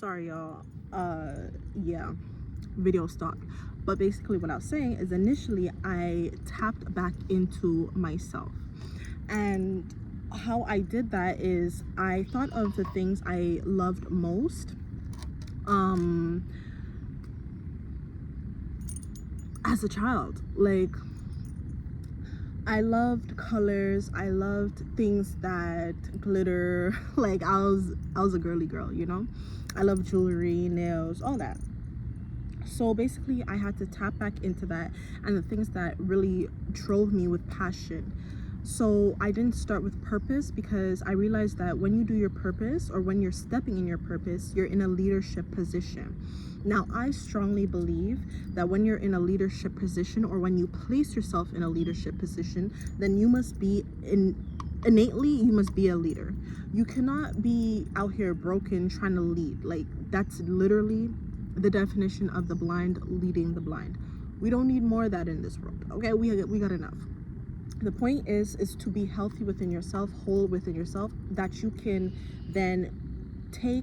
Sorry y'all, yeah, video stopped. But basically what I was saying is, initially I tapped back into myself, and how I did that is I thought of the things I loved most as a child. Like, I loved colors, I loved things that glitter. Like, I was a girly girl, you know. I love jewelry, nails, all that. So basically I had to tap back into that and the things that really drove me with passion. So I didn't start with purpose, because I realized that when you do your purpose, or when you're stepping in your purpose, you're in a leadership position. Now, I strongly believe that when you're in a leadership position, or when you place yourself in a leadership position, then you must be innately, you must be a leader. You cannot be out here broken trying to lead. Like, that's literally the definition of the blind leading the blind. We don't need more of that in this world. Okay, we got enough. The point is to be healthy within yourself, whole within yourself, that you can then take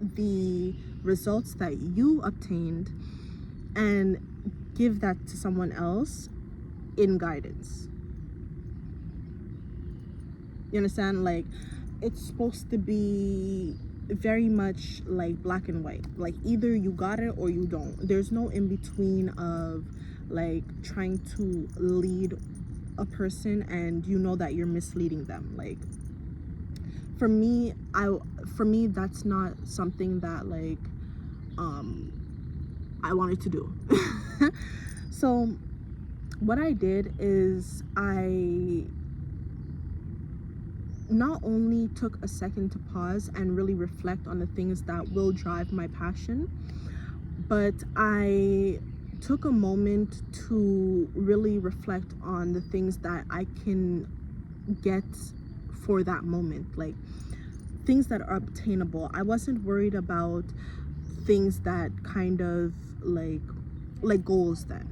the results that you obtained and give that to someone else in guidance. You understand? Like, it's supposed to be very much like black and white. Like, either you got it or you don't. There's no in between of like trying to lead a person and you know that you're misleading them. Like, for me that's not something that like I wanted to do. So what I did is I not only took a second to pause and really reflect on the things that will drive my passion, but I took a moment to really reflect on the things that I can get for that moment, like things that are obtainable. I wasn't worried about things that kind of like goals. Then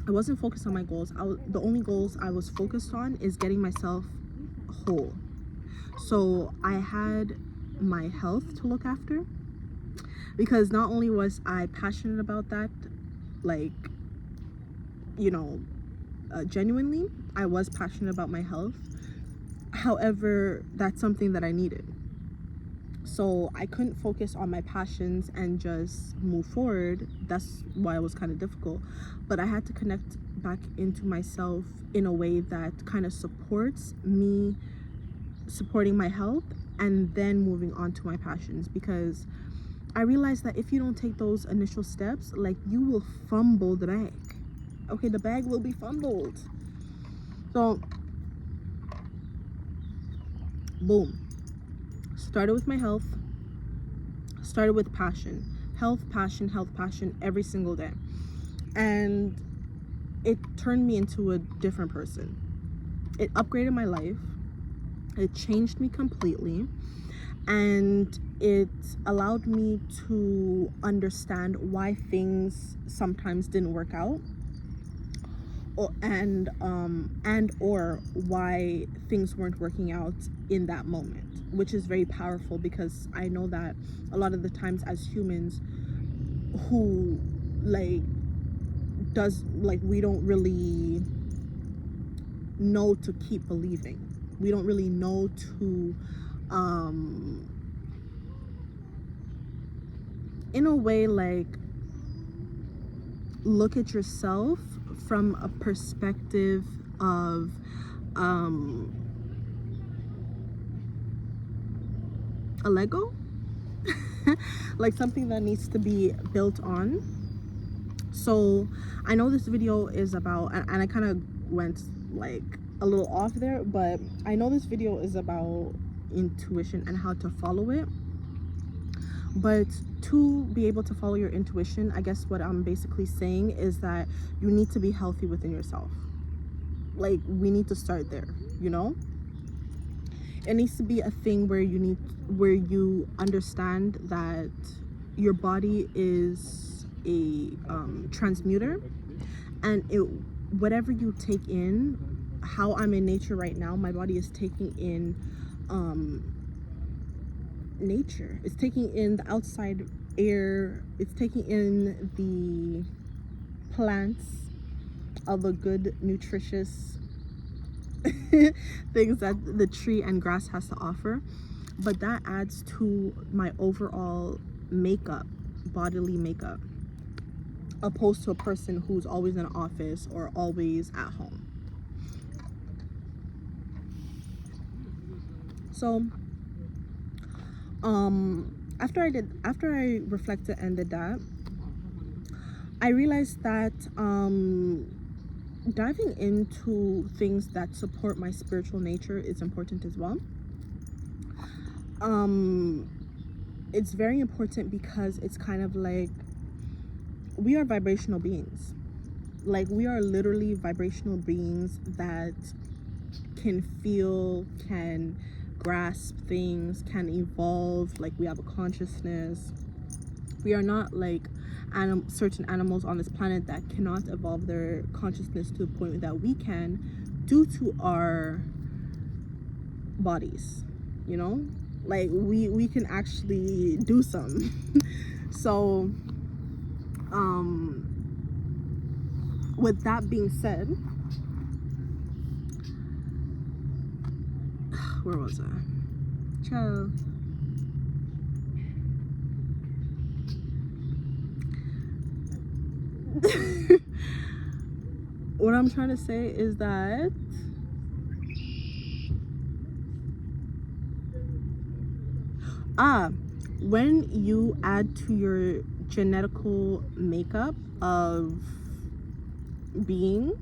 I wasn't focused on my goals. The only goals I was focused on is getting myself whole. So I had my health to look after, because not only was I passionate about that, like, you know, genuinely, I was passionate about my health. However, that's something that I needed. So I couldn't focus on my passions and just move forward. That's why it was kind of difficult. But I had to connect back into myself in a way that kind of supports me, supporting my health, and then moving on to my passions. Because I realized that if you don't take those initial steps, like, you will fumble the bag. Okay, the bag will be fumbled. So boom, started with my health, started with passion, health, passion every single day. And it turned me into a different person. It upgraded my life. It changed me completely. And it allowed me to understand why things sometimes didn't work out, or why things weren't working out in that moment, which is very powerful, because I know that a lot of the times as humans who we don't really know to keep believing. We don't really know to in a way, like, look at yourself from a perspective of a Lego. Like something that needs to be built on. So I know this video is about, and I kind of went like a little off there, but I know this video is about intuition and how to follow it. But to be able to follow your intuition, I guess what I'm basically saying is that you need to be healthy within yourself. Like, we need to start there, you know? It needs to be a thing where you understand that your body is a transmuter, and whatever you take in, how I'm in nature right now, my body is taking in nature. It's taking in the outside air. It's taking in the plants, all the good, nutritious things that the tree and grass has to offer. But that adds to my overall makeup, bodily makeup, opposed to a person who's always in an office or always at home. So after I reflected and did that, I realized that diving into things that support my spiritual nature is important as well. It's very important because it's kind of like we are vibrational beings. Like, we are literally vibrational beings that can feel, can grasp things, can evolve. Like, we have a consciousness. We are not like certain animals on this planet that cannot evolve their consciousness to the point that we can, due to our bodies, you know. Like, we can actually do some. So with that being said, where was I? Ciao. What I'm trying to say is that when you add to your genetical makeup of being,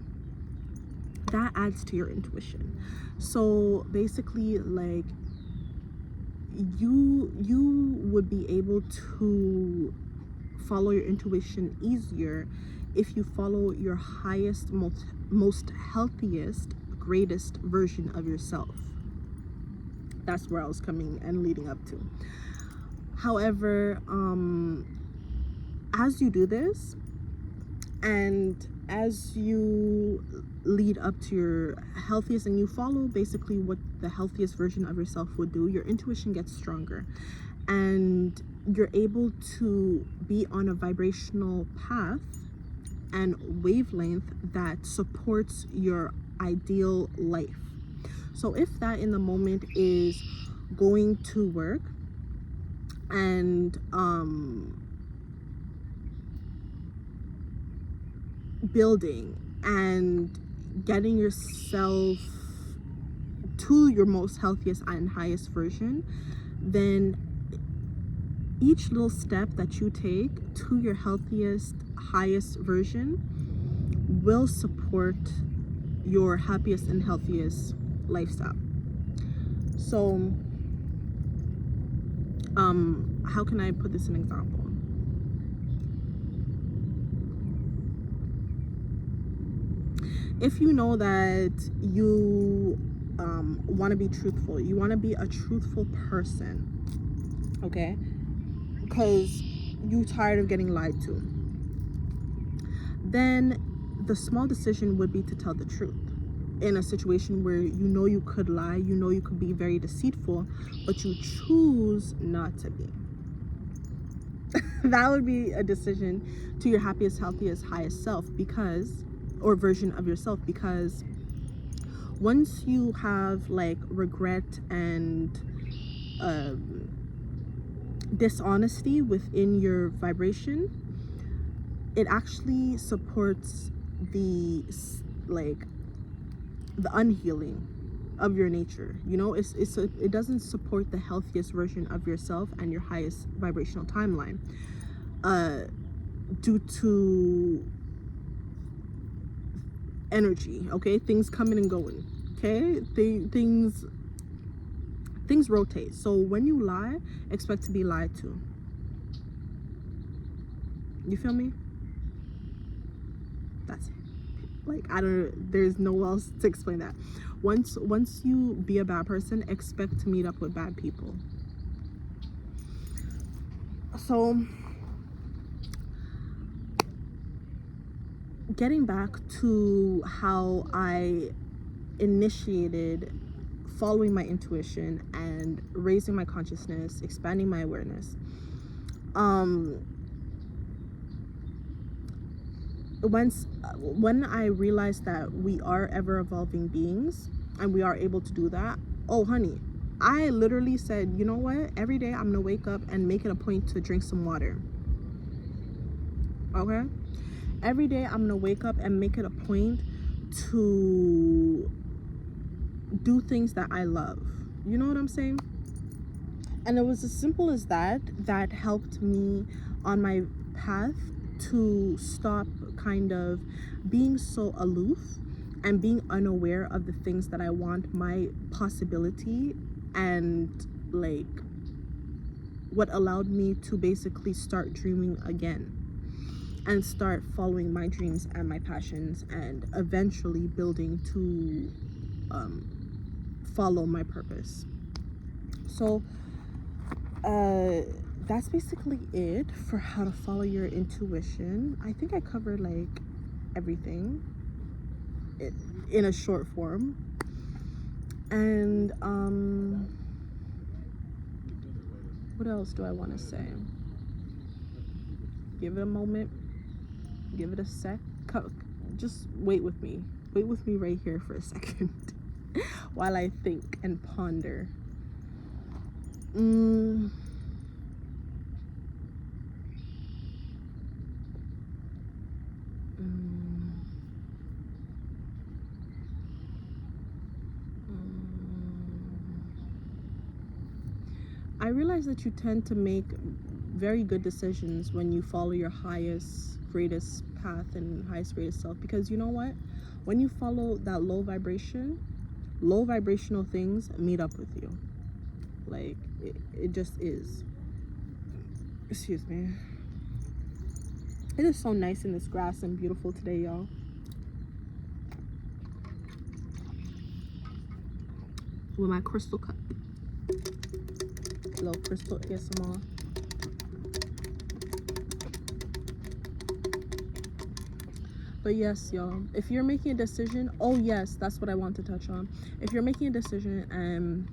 that adds to your intuition. So basically, like, you would be able to follow your intuition easier if you follow your highest, most healthiest, greatest version of yourself. That's where I was coming and leading up to. However, as you do this and as you lead up to your healthiest and you follow basically what the healthiest version of yourself would do, your intuition gets stronger and you're able to be on a vibrational path and wavelength that supports your ideal life. So if that in the moment is going to work and building and getting yourself to your most healthiest and highest version, then each little step that you take to your healthiest, highest version will support your happiest and healthiest lifestyle. So how can I put this in example? If you know that you want to be truthful, you want to be a truthful person, okay, because you're tired of getting lied to, then the small decision would be to tell the truth in a situation where you know you could lie, you know you could be very deceitful, but you choose not to be. That would be a decision to your happiest, healthiest, highest self, because, or version of yourself, because once you have like regret and dishonesty within your vibration, it actually supports the unhealing of your nature. You know, it doesn't support the healthiest version of yourself and your highest vibrational timeline, due to energy. Okay, things coming and going. Okay, things rotate. So when you lie, expect to be lied to. You feel me? That's it. Like, there's no else to explain that. Once you be a bad person, expect to meet up with bad people. So getting back to how I initiated following my intuition and raising my consciousness, expanding my awareness. When I realized that we are ever evolving beings and we are able to do that, oh honey, I literally said, you know what, every day I'm gonna wake up and make it a point to drink some water. Okay, every day I'm gonna wake up and make it a point to do things that I love. You know what I'm saying? And it was as simple as that helped me on my path to stop kind of being so aloof and being unaware of the things that I want, my possibility, and like what allowed me to basically start dreaming again and start following my dreams and my passions, and eventually building to follow my purpose. So that's basically it for how to follow your intuition. I think I covered like everything in a short form. And what else do I want to say? Give it a moment, give it a sec. Just wait with me right here for a second while I think and ponder. I realize that you tend to make very good decisions when you follow your highest, greatest path and highest, greatest self. Because you know what? When you follow that low vibrational things meet up with you. Like, it just is. Excuse me. It is so nice in this grass and beautiful today, y'all. With my crystal cup. Little crystal ASMR. But yes, y'all, if you're making a decision, oh yes, that's what I want to touch on. If you're making a decision and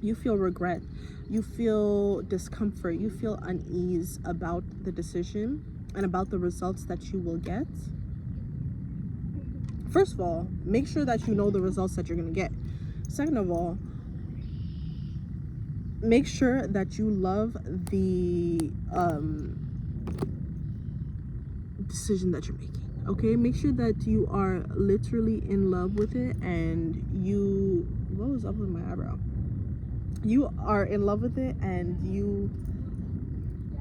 you feel regret, you feel discomfort, you feel unease about the decision and about the results that you will get, first of all, make sure that you know the results that you're going to get. Second of all, make sure that you love the decision that you're making. Okay, make sure that you are literally in love with it, and what was up with my eyebrow? You are in love with it, and you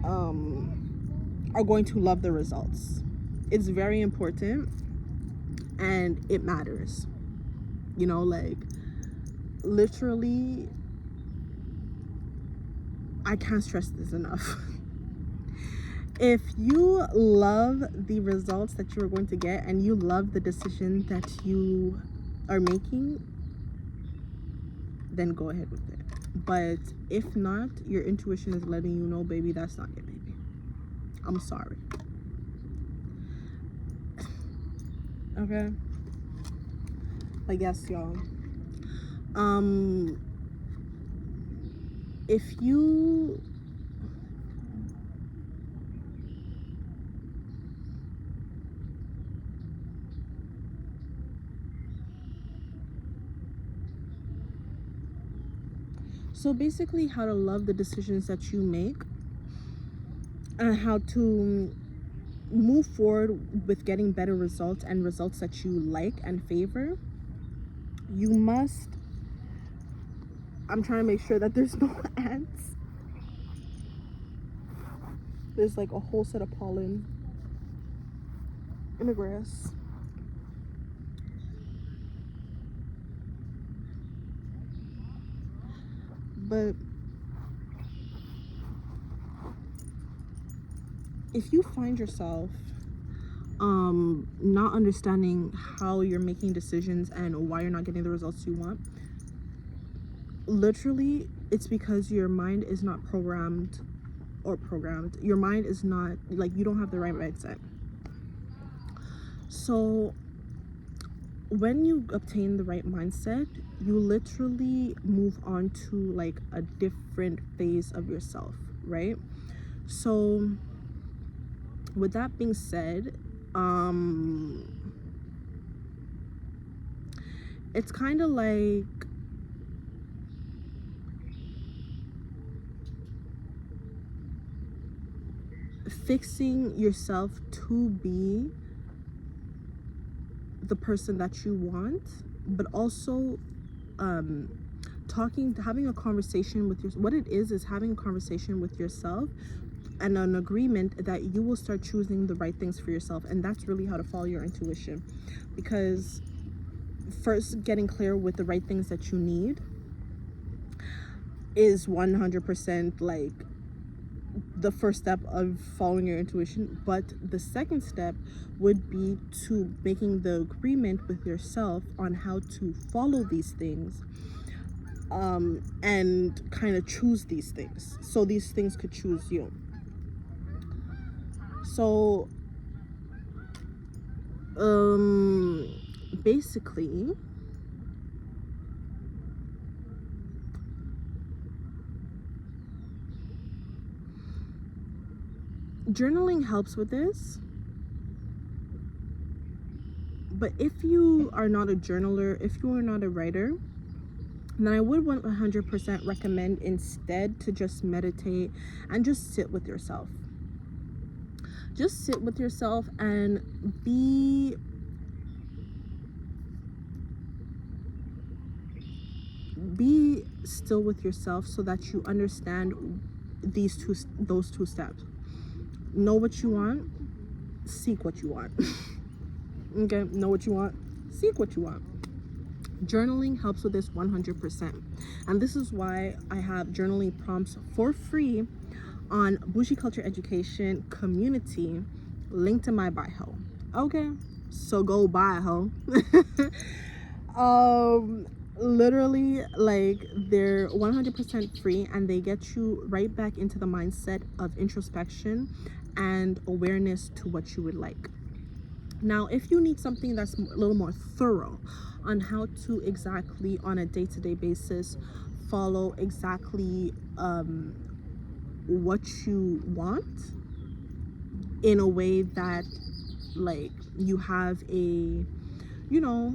are going to love the results. It's very important and it matters. You know, like literally, I can't stress this enough. If you love the results that you are going to get and you love the decision that you are making, then go ahead with it. But if not, your intuition is letting you know, baby, that's not it, baby. I'm sorry. Okay? But yes, y'all. If you So basically, how to love the decisions that you make and how to move forward with getting better results and results that you like and favor. You must, I'm trying to make sure that there's no ants. There's like a whole set of pollen in the grass. But if you find yourself not understanding how you're making decisions and why you're not getting the results you want, literally it's because your mind is not programmed. Your mind is not, like, you don't have the right mindset. So when you obtain the right mindset, you literally move on to like a different phase of yourself, right? So with that being said, it's kind of like fixing yourself to be the person that you want, but also having a conversation with what it is having a conversation with yourself and an agreement that you will start choosing the right things for yourself. And that's really how to follow your intuition, because first getting clear with the right things that you need is 100% like the first step of following your intuition. But the second step would be to making the agreement with yourself on how to follow these things, and kind of choose these things so these things could choose you. So basically, journaling helps with this. But if you are not a journaler, if you are not a writer, then I would 100% recommend instead to just meditate and just sit with yourself. Just sit with yourself and be still with yourself so that you understand those two steps. Know what you want, seek what you want. Okay, know what you want, seek what you want. Journaling helps with this 100%. And this is why I have journaling prompts for free on BoujieKulture Education Community, linked in my bio. Okay, so go buy, ho. Literally, like, they're 100% free, and they get you right back into the mindset of introspection and awareness to what you would like. Now, if you need something that's a little more thorough on how to exactly on a day-to-day basis follow exactly what you want in a way that like you have a, you know,